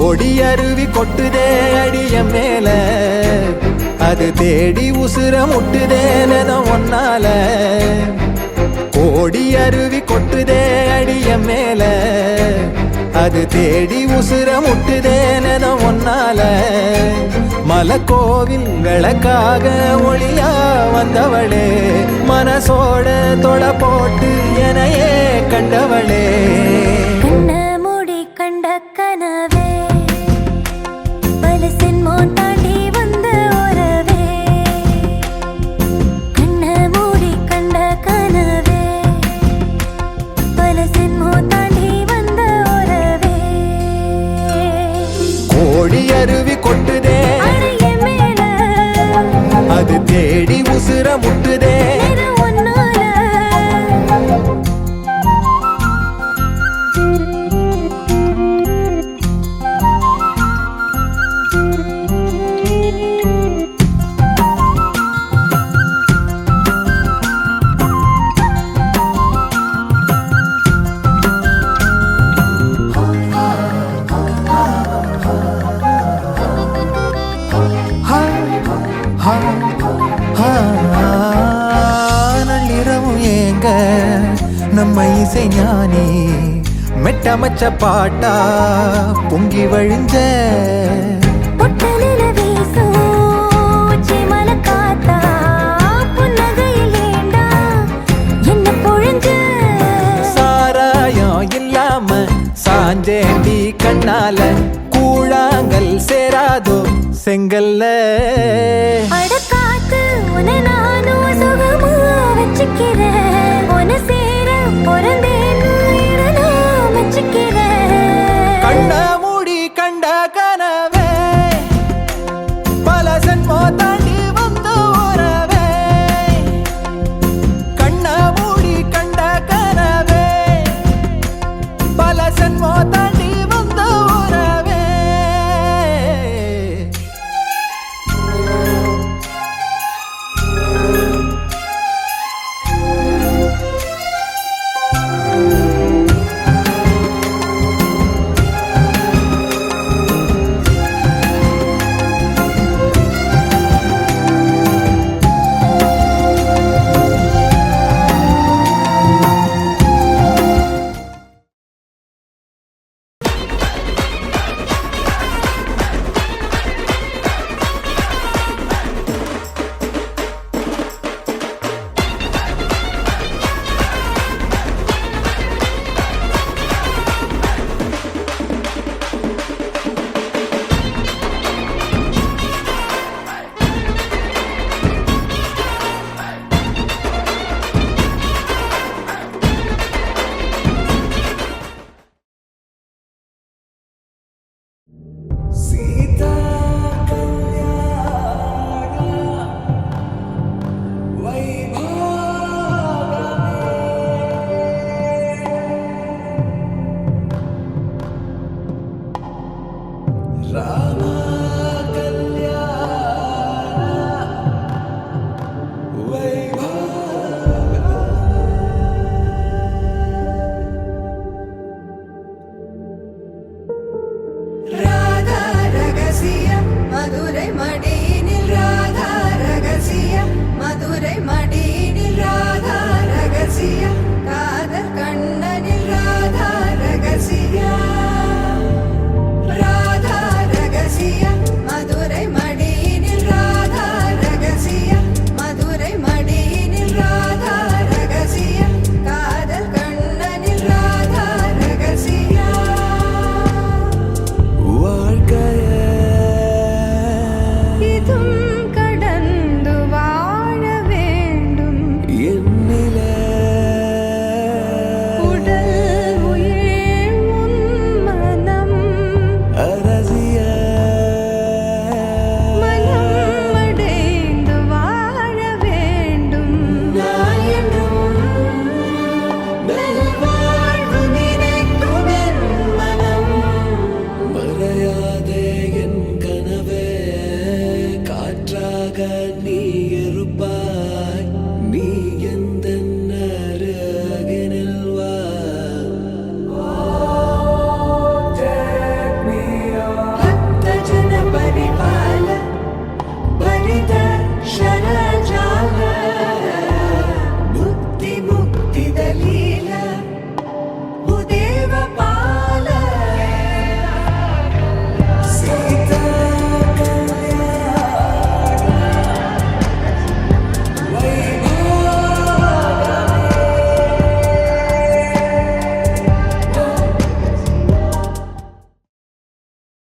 ஓடி அருவி கொட்டுதே அடிய மேல, அது தேடி உசுர முட்டுதேன ஒன்னால. ஓடி அருவி கொட்டுதே அடிய மேல, அது தேடி உசுர முட்டுதேன ஒன்னால. மலக்கோவில் விளக்காக ஒளியா வந்தவளே, மனசோட தொட போட்டு எனையே கண்டவளே. அருவி கொட்டுதே அது தேடி உசுர முட்டுதே. நள்ளிரவும் ஏங்க நம்ம இசை ஞானி மெட்டமச்ச பாட்டா பொங்கி வழிஞ்ச. சாராயம் இல்லாம சாஞ்சேண்டி கண்ணால கூழாங்கல் சேராதோ செங்கல்ல. அடக்காத்து உன நானும் சுகமா வச்சுக்கிறேன், உன சேர பொறந்தேன்னு நான் வச்சுக்கிறேன். கண்ண மூடி கண்ட கனவே பல சென்மோ தாண்டி வந்த உறவே. கண்ண மூடி கண்ட கனவே பல சென்மோ தாண்டி வந்த உறவே. மதுரை மடியினில் ராதா ரகசியம், மதுரை மடியினில் ராதா ரகசியம், காதல் கண்ணனில் ராதா ரகசியம், ராதா ரகசியம். உலக நீ